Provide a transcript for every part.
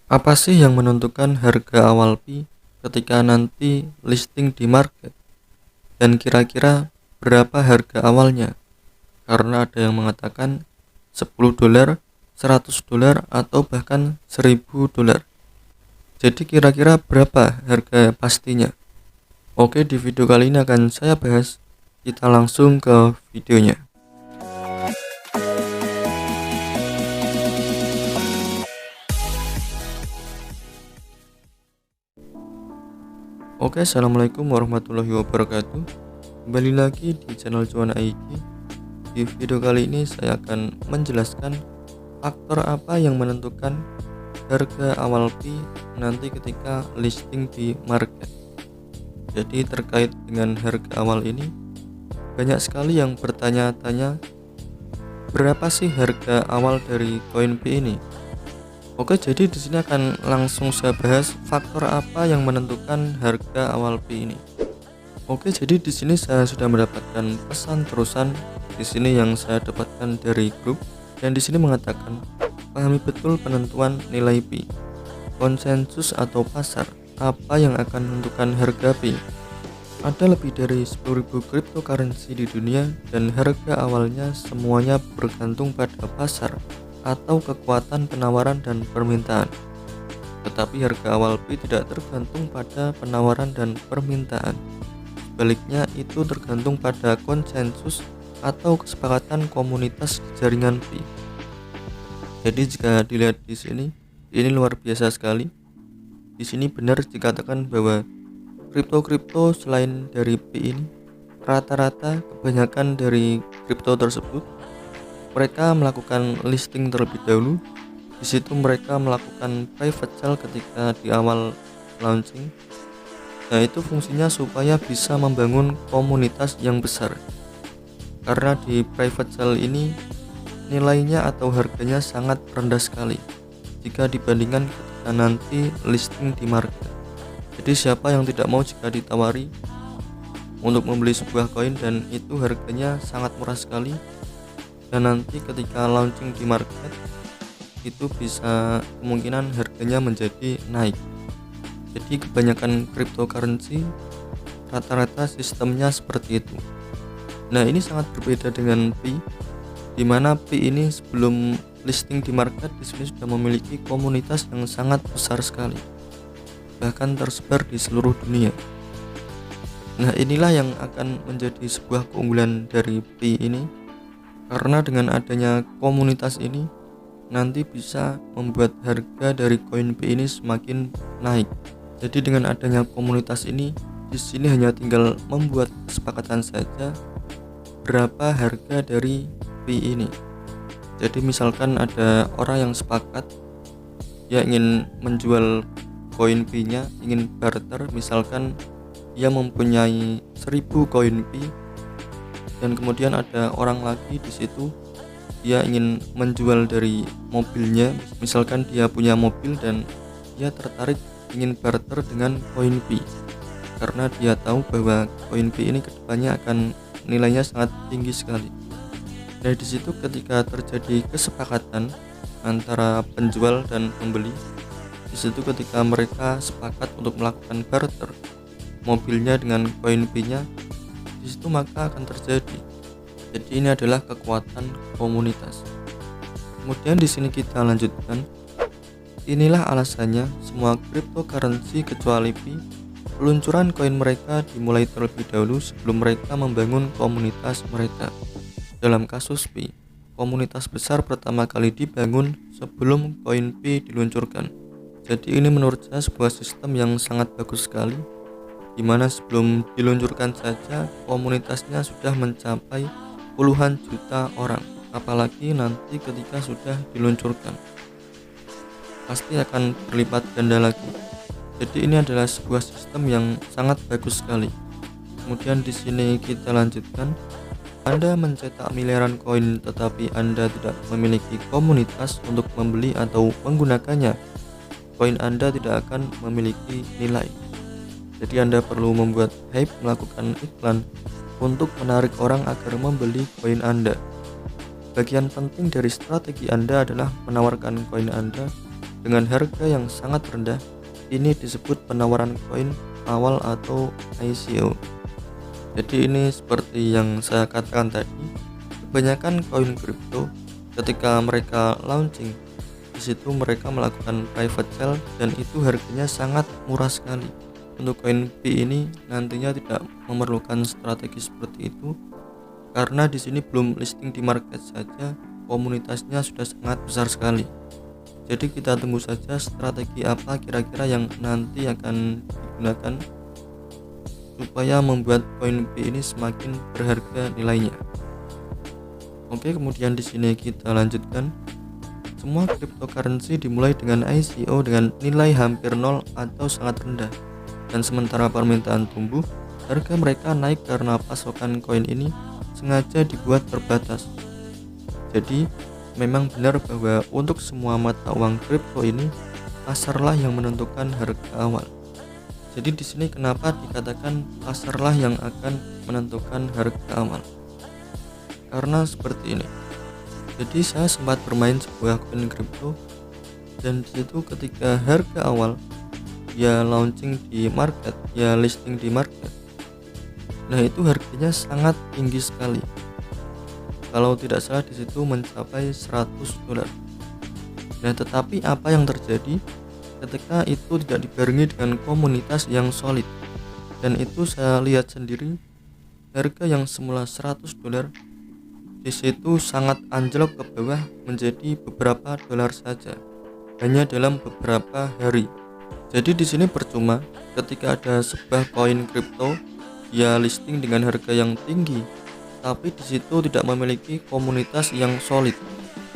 Apa sih yang menentukan harga awal Pi ketika nanti listing di market? Dan kira-kira berapa harga awalnya? Karena ada yang mengatakan $10, $100, atau bahkan $1000. Jadi kira-kira berapa harga pastinya? Oke, di video kali ini akan saya bahas. Kita langsung ke videonya. Oke, assalamualaikum warahmatullahi wabarakatuh. Kembali lagi di channel Cuan ID. Di video kali ini saya akan menjelaskan faktor apa yang menentukan harga awal Pi nanti ketika listing di market. Jadi terkait dengan harga awal ini, banyak sekali yang bertanya-tanya, berapa sih harga awal dari koin Pi ini? Oke, jadi di sini akan langsung saya bahas faktor apa yang menentukan harga awal Pi ini. Oke, jadi di sini saya sudah mendapatkan pesan terusan di sini yang saya dapatkan dari grup, dan di sini mengatakan, pahami betul penentuan nilai Pi, konsensus atau pasar, apa yang akan menentukan harga Pi. Ada lebih dari 10.000 cryptocurrency di dunia, dan harga awalnya semuanya bergantung pada pasar atau kekuatan penawaran dan permintaan. Tetapi harga awal Pi tidak tergantung pada penawaran dan permintaan. Sebaliknya, itu tergantung pada konsensus atau kesepakatan komunitas jaringan Pi. Jadi jika dilihat di sini, ini luar biasa sekali. Di sini benar dikatakan bahwa kripto selain dari Pi ini, rata-rata kebanyakan dari kripto tersebut mereka melakukan listing terlebih dahulu. Di situ mereka melakukan private sale ketika di awal launching. Nah, itu fungsinya supaya bisa membangun komunitas yang besar. Karena di private sale ini nilainya atau harganya sangat rendah sekali jika dibandingkan ketika nanti listing di market. Jadi siapa yang tidak mau jika ditawari untuk membeli sebuah koin dan itu harganya sangat murah sekali, dan nanti ketika launching di market itu bisa kemungkinan harganya menjadi naik. Jadi kebanyakan cryptocurrency rata-rata sistemnya seperti itu. Nah, ini sangat berbeda dengan Pi, di mana Pi ini sebelum listing di market di sini sudah memiliki komunitas yang sangat besar sekali, bahkan tersebar di seluruh dunia. Nah, inilah yang akan menjadi sebuah keunggulan dari Pi ini. Karena dengan adanya komunitas ini nanti bisa membuat harga dari koin Pi ini semakin naik. Jadi dengan adanya komunitas ini, di sini hanya tinggal membuat kesepakatan saja berapa harga dari Pi ini. Jadi misalkan ada orang yang sepakat dia ingin menjual koin Pi-nya, ingin barter, misalkan dia mempunyai 1000 koin Pi, dan kemudian ada orang lagi di situ dia ingin menjual dari mobilnya, misalkan dia punya mobil dan dia tertarik ingin barter dengan koin Pi karena dia tahu bahwa koin Pi ini kedepannya akan nilainya sangat tinggi sekali. Nah, di situ ketika terjadi kesepakatan antara penjual dan pembeli, di situ ketika mereka sepakat untuk melakukan barter mobilnya dengan koin Pi-nya, di situ maka akan terjadi. Jadi ini adalah kekuatan komunitas. Kemudian di sini kita lanjutkan. Inilah alasannya semua cryptocurrency kecuali Pi, peluncuran koin mereka dimulai terlebih dahulu sebelum mereka membangun komunitas mereka. Dalam kasus Pi, komunitas besar pertama kali dibangun sebelum koin Pi diluncurkan. Jadi ini menurut saya sebuah sistem yang sangat bagus sekali, dimana sebelum diluncurkan saja komunitasnya sudah mencapai puluhan juta orang, apalagi nanti ketika sudah diluncurkan pasti akan berlipat ganda lagi. Jadi ini adalah sebuah sistem yang sangat bagus sekali. Kemudian di sini kita lanjutkan. Anda mencetak miliaran koin tetapi Anda tidak memiliki komunitas untuk membeli atau menggunakannya, koin Anda tidak akan memiliki nilai. Jadi Anda perlu membuat hype, melakukan iklan untuk menarik orang agar membeli koin Anda. Bagian penting dari strategi Anda adalah menawarkan koin Anda dengan harga yang sangat rendah. Ini disebut penawaran koin awal atau ICO. Jadi ini seperti yang saya katakan tadi, kebanyakan koin kripto ketika mereka launching, di situ mereka melakukan private sale dan itu harganya sangat murah sekali. Untuk koin P ini nantinya tidak memerlukan strategi seperti itu, karena di sini belum listing di market saja, komunitasnya sudah sangat besar sekali. Jadi kita tunggu saja strategi apa kira-kira yang nanti akan digunakan supaya membuat koin P ini semakin berharga nilainya. Oke, kemudian di sini kita lanjutkan. Semua cryptocurrency dimulai dengan ICO dengan nilai hampir nol atau sangat rendah. Dan sementara permintaan tumbuh, harga mereka naik karena pasokan koin ini sengaja dibuat terbatas. Jadi memang benar bahwa untuk semua mata uang kripto ini pasarlah yang menentukan harga awal. Jadi di sini kenapa dikatakan pasarlah yang akan menentukan harga awal? Karena seperti ini. Jadi saya sempat bermain sebuah koin kripto dan disitu ketika harga awal dia launching di market, dia listing di market. Nah itu harganya sangat tinggi sekali. Kalau tidak salah di situ mencapai $100. Nah, tetapi apa yang terjadi ketika itu tidak dibarengi dengan komunitas yang solid? Dan itu saya lihat sendiri, harga yang semula $100 di situ sangat anjlok ke bawah menjadi beberapa dolar saja, hanya dalam beberapa hari. Jadi di sini percuma ketika ada sebuah koin kripto dia listing dengan harga yang tinggi, tapi di situ tidak memiliki komunitas yang solid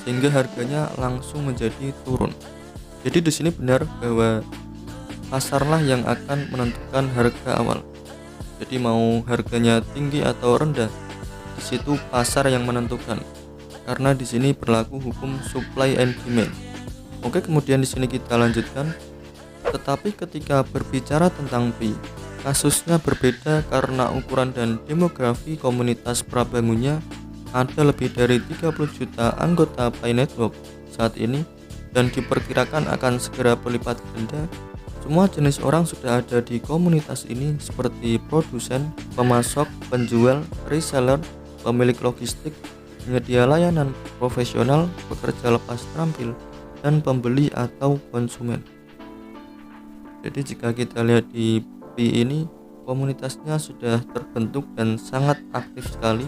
sehingga harganya langsung menjadi turun. Jadi di sini benar bahwa pasarlah yang akan menentukan harga awal. Jadi mau harganya tinggi atau rendah, di situ pasar yang menentukan. Karena di sini berlaku hukum supply and demand. Oke, kemudian di sini kita lanjutkan. Tetapi ketika berbicara tentang Pi, kasusnya berbeda karena ukuran dan demografi komunitas prabangunnya. Ada lebih dari 30 juta anggota Pi Network saat ini dan diperkirakan akan segera berlipat ganda. Semua jenis orang sudah ada di komunitas ini seperti produsen, pemasok, penjual, reseller, pemilik logistik, penyedia layanan profesional, pekerja lepas terampil, dan pembeli atau konsumen. Jadi jika kita lihat di Pi ini, komunitasnya sudah terbentuk dan sangat aktif sekali,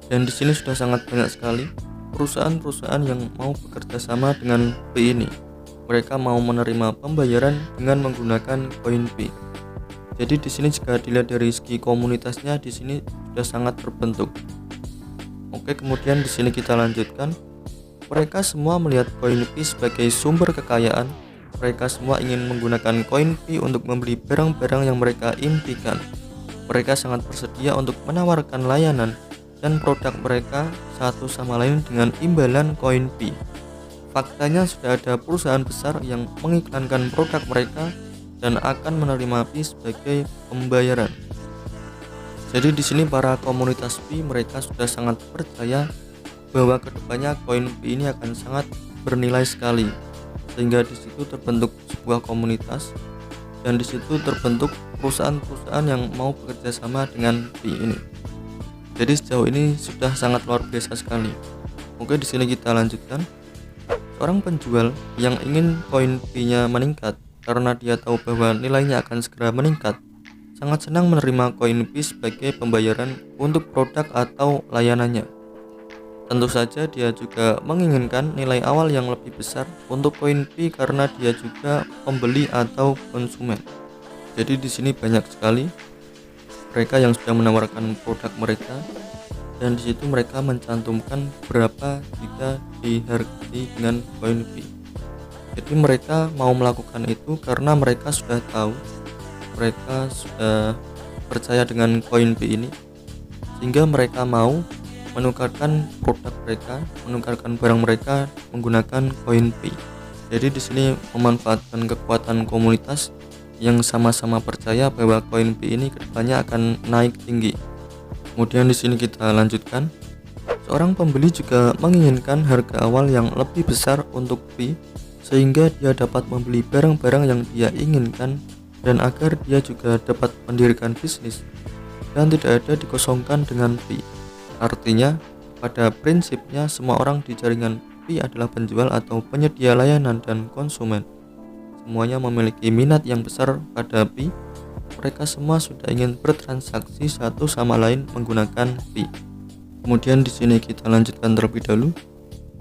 dan di sini sudah sangat banyak sekali perusahaan-perusahaan yang mau bekerja sama dengan Pi ini. Mereka mau menerima pembayaran dengan menggunakan koin Pi. Jadi di sini jika dilihat dari segi komunitasnya, di sini sudah sangat terbentuk. Oke, kemudian di sini kita lanjutkan. Mereka semua melihat koin Pi sebagai sumber kekayaan. Mereka semua ingin menggunakan koin Pi untuk membeli barang-barang yang mereka impikan. Mereka sangat bersedia untuk menawarkan layanan dan produk mereka satu sama lain dengan imbalan koin Pi. Faktanya sudah ada perusahaan besar yang mengiklankan produk mereka dan akan menerima Pi sebagai pembayaran. Jadi di sini para komunitas Pi mereka sudah sangat percaya bahwa kedepannya koin Pi ini akan sangat bernilai sekali. Sehingga di situ terbentuk sebuah komunitas dan di situ terbentuk perusahaan-perusahaan yang mau bekerja sama dengan Pi ini. Jadi sejauh ini sudah sangat luar biasa sekali. Oke, di sini kita lanjutkan. Seorang penjual yang ingin koin Pi-nya meningkat karena dia tahu bahwa nilainya akan segera meningkat, sangat senang menerima koin Pi sebagai pembayaran untuk produk atau layanannya. Tentu saja dia juga menginginkan nilai awal yang lebih besar untuk koin Pi karena dia juga pembeli atau konsumen. Jadi di sini banyak sekali mereka yang sudah menawarkan produk mereka dan di situ mereka mencantumkan berapa jika dihargai dengan koin Pi. Jadi mereka mau melakukan itu karena mereka sudah tahu, mereka sudah percaya dengan koin Pi ini, sehingga mereka mau menukarkan produk mereka, menukarkan barang mereka menggunakan koin Pi. Jadi di sini memanfaatkan kekuatan komunitas yang sama-sama percaya bahwa koin Pi ini kedepannya akan naik tinggi. Kemudian di sini kita lanjutkan. Seorang pembeli juga menginginkan harga awal yang lebih besar untuk Pi sehingga dia dapat membeli barang-barang yang dia inginkan dan agar dia juga dapat mendirikan bisnis dan tidak ada dikosongkan dengan fee. Artinya, pada prinsipnya semua orang di jaringan fee adalah penjual atau penyedia layanan dan konsumen. Semuanya memiliki minat yang besar pada fee. Mereka semua sudah ingin bertransaksi satu sama lain menggunakan fee. Kemudian di sini kita lanjutkan terlebih dahulu.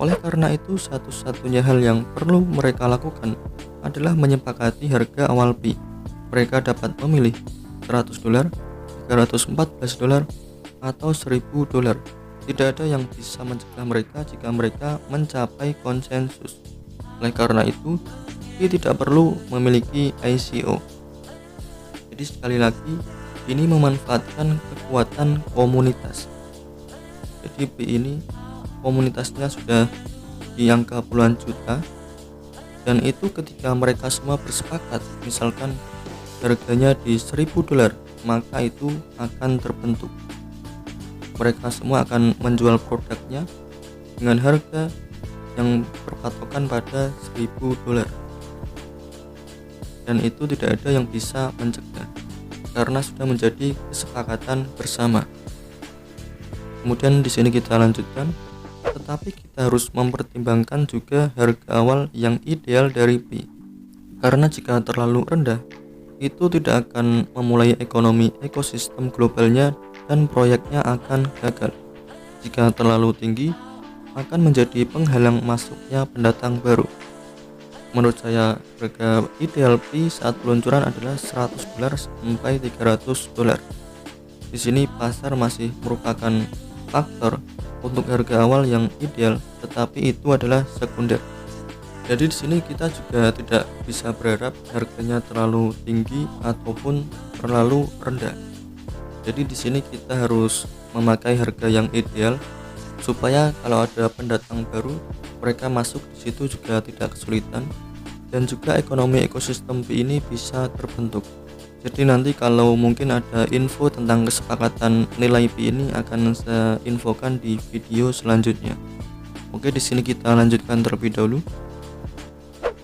Oleh karena itu, satu-satunya hal yang perlu mereka lakukan adalah menyepakati harga awal fee. Mereka dapat memilih $100, $314, atau $1.000. Tidak ada yang bisa mencegah mereka jika mereka mencapai konsensus. Oleh karena itu, fee tidak perlu memiliki ICO. Jadi sekali lagi, ini memanfaatkan kekuatan komunitas. Jadi fee ini komunitasnya sudah di angka puluhan juta, dan itu ketika mereka semua bersepakat, misalkan harganya di $1.000, maka itu akan terbentuk. Mereka semua akan menjual produknya dengan harga yang berpatokan pada $1.000, dan itu tidak ada yang bisa mencegah karena sudah menjadi kesepakatan bersama. Kemudian di sini kita lanjutkan, tetapi kita harus mempertimbangkan juga harga awal yang ideal dari fee. Karena jika terlalu rendah, itu tidak akan memulai ekonomi ekosistem globalnya dan proyeknya akan gagal. Jika terlalu tinggi, akan menjadi penghalang masuknya pendatang baru. Menurut saya, harga ideal fee saat peluncuran adalah $100 sampai $300. Di sini pasar masih merupakan faktor untuk harga awal yang ideal, tetapi itu adalah sekunder. Jadi di sini kita juga tidak bisa berharap harganya terlalu tinggi ataupun terlalu rendah. Jadi di sini kita harus memakai harga yang ideal supaya kalau ada pendatang baru, mereka masuk di situ juga tidak kesulitan, dan juga ekonomi ekosistem fee ini bisa terbentuk. Jadi nanti kalau mungkin ada info tentang kesepakatan nilai fee ini akan saya infokan di video selanjutnya. Oke, di sini kita lanjutkan terlebih dahulu.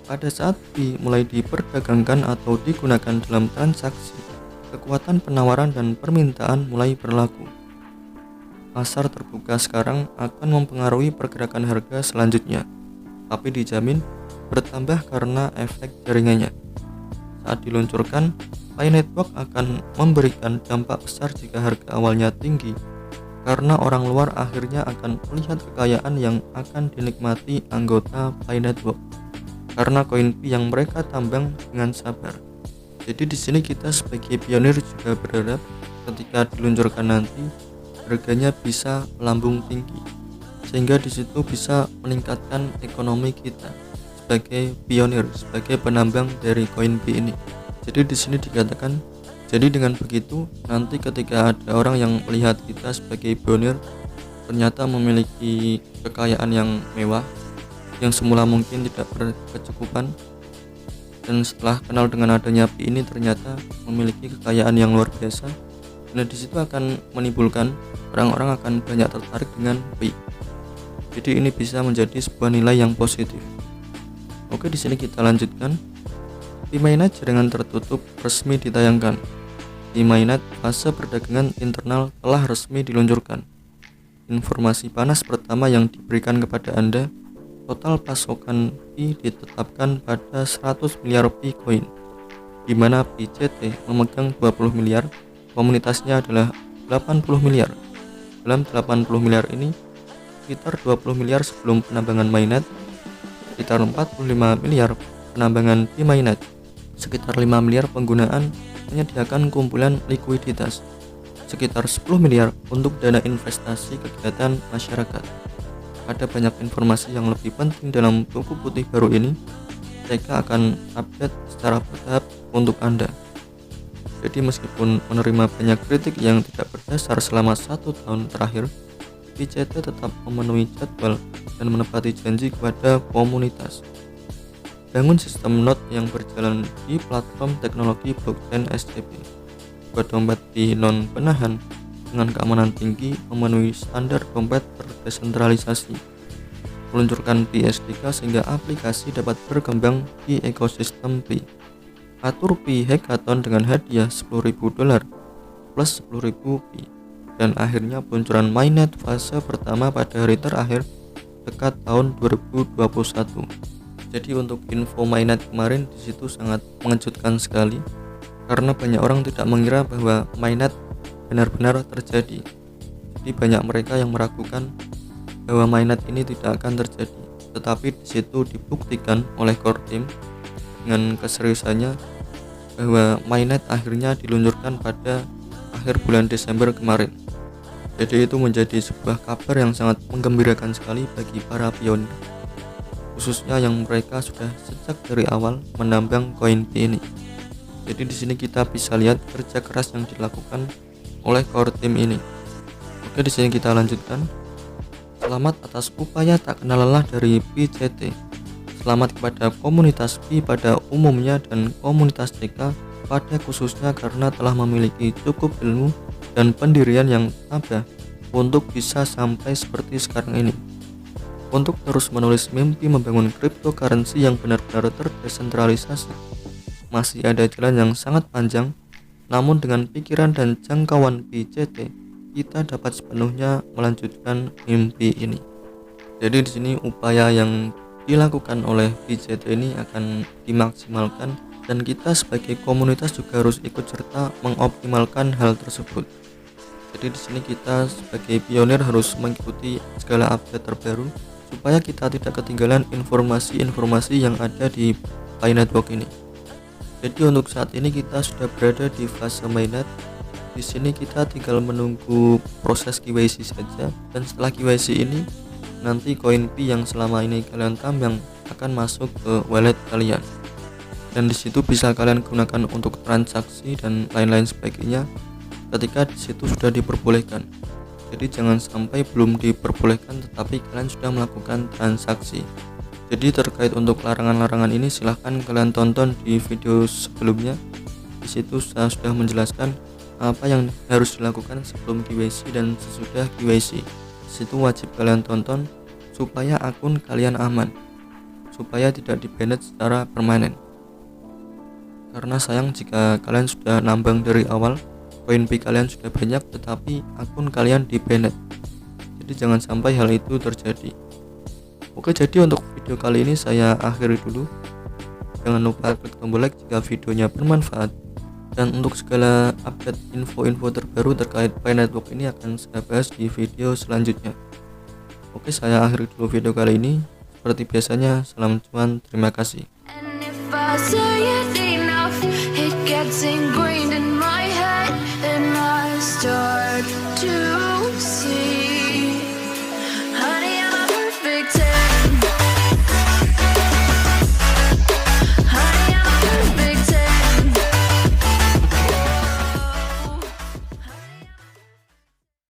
Pada saat fee mulai diperdagangkan atau digunakan dalam transaksi, kekuatan penawaran dan permintaan mulai berlaku. Pasar terbuka sekarang akan mempengaruhi pergerakan harga selanjutnya, tapi dijamin bertambah karena efek jaringannya. Saat diluncurkan, Pi Network akan memberikan dampak besar jika harga awalnya tinggi, karena orang luar akhirnya akan melihat kekayaan yang akan dinikmati anggota Pi Network karena koin Pi yang mereka tambang dengan sabar. Jadi di sini kita sebagai pionir juga berharap ketika diluncurkan nanti harganya bisa melambung tinggi, sehingga di situ bisa meningkatkan ekonomi kita sebagai pionir, sebagai penambang dari koin Pi ini. Jadi di sini dikatakan, jadi dengan begitu nanti ketika ada orang yang melihat kita sebagai pionir ternyata memiliki kekayaan yang mewah yang semula mungkin tidak berkecukupan, dan setelah kenal dengan adanya Pi ini ternyata memiliki kekayaan yang luar biasa, dan di situ akan menimbulkan orang-orang akan banyak tertarik dengan Pi. Jadi ini bisa menjadi sebuah nilai yang positif. Oke, di sini kita lanjutkan. Pi Mainnet jaringan tertutup resmi ditayangkan. Pi Mainnet fase perdagangan internal telah resmi diluncurkan. Informasi panas pertama yang diberikan kepada Anda, total pasokan Pi ditetapkan pada 100 miliar Pi koin, di mana Pi CT memegang 20 miliar, komunitasnya adalah 80 miliar. Dalam 80 miliar ini, sekitar 20 miliar sebelum penambangan mainnet, sekitar 45 miliar penambangan Pi Mainnet, sekitar 5 miliar penggunaan menyediakan kumpulan likuiditas, sekitar 10 miliar untuk dana investasi kegiatan masyarakat. Ada banyak informasi yang lebih penting dalam buku putih baru ini. Saya akan update secara bertahap untuk Anda. Jadi meskipun menerima banyak kritik yang tidak berdasar selama 1 tahun terakhir, PCT tetap memenuhi jadwal dan menepati janji kepada komunitas. Bangun sistem node yang berjalan di platform teknologi blockchain SCP. Buat dompet Pi non penahan dengan keamanan tinggi memenuhi standar dompet terdesentralisasi. meluncurkan Pi SDK sehingga aplikasi dapat berkembang di ekosistem Pi. Atur Pi Hackathon dengan hadiah $10.000 plus 10.000 Pi. Dan akhirnya peluncuran mainnet fase pertama pada hari terakhir dekat tahun 2021. Jadi untuk info mainnet kemarin disitu sangat mengejutkan sekali, karena banyak orang tidak mengira bahwa mainnet benar-benar terjadi. Jadi banyak mereka yang meragukan bahwa mainnet ini tidak akan terjadi, tetapi disitu dibuktikan oleh core team dengan keseriusannya bahwa mainnet akhirnya diluncurkan pada akhir bulan Desember kemarin. Jadi itu menjadi sebuah kabar yang sangat menggembirakan sekali bagi para pionir, khususnya yang mereka sudah sejak dari awal menambang koin Pi ini. Jadi di sini kita bisa lihat kerja keras yang dilakukan oleh core team ini. Oke, di sini kita lanjutkan. Selamat atas upaya tak kenal lelah dari PCT. Selamat kepada komunitas Pi pada umumnya dan komunitas TK pada khususnya karena telah memiliki cukup ilmu dan pendirian yang tabah untuk bisa sampai seperti sekarang ini. Untuk terus menulis mimpi membangun cryptocurrency yang benar-benar terdesentralisasi. Masih ada jalan yang sangat panjang, namun dengan pikiran dan jangkauan PCT, kita dapat sepenuhnya melanjutkan mimpi ini. Jadi di sini upaya yang dilakukan oleh PCT ini akan dimaksimalkan, dan kita sebagai komunitas juga harus ikut serta mengoptimalkan hal tersebut. Jadi di sini kita sebagai pionir harus mengikuti segala update terbaru supaya kita tidak ketinggalan informasi-informasi yang ada di Pi Network ini. Jadi untuk saat ini kita sudah berada di fase mainnet. Di sini kita tinggal menunggu proses KYC saja, dan setelah KYC ini nanti koin Pi yang selama ini kalian tambang akan masuk ke wallet kalian. Dan disitu bisa kalian gunakan untuk transaksi dan lain-lain sebagainya ketika disitu sudah diperbolehkan. Jadi jangan sampai belum diperbolehkan tetapi kalian sudah melakukan transaksi. Jadi terkait untuk larangan-larangan ini silahkan kalian tonton di video sebelumnya. Disitu saya sudah menjelaskan apa yang harus dilakukan sebelum KYC dan sesudah KYC. Disitu wajib kalian tonton supaya akun kalian aman, supaya tidak di-banned secara permanen. Karena sayang jika kalian sudah nambang dari awal, koin Pi kalian sudah banyak tetapi akun kalian di-banned. Jadi jangan sampai hal itu terjadi. Oke, jadi untuk video kali ini saya akhiri dulu. Jangan lupa klik tombol like jika videonya bermanfaat. Dan untuk segala update info-info terbaru terkait Pi Network ini akan saya bahas di video selanjutnya. Oke, saya akhiri dulu video kali ini. Seperti biasanya, salam cuan, terima kasih. And if I say it enough, it gets ingrained.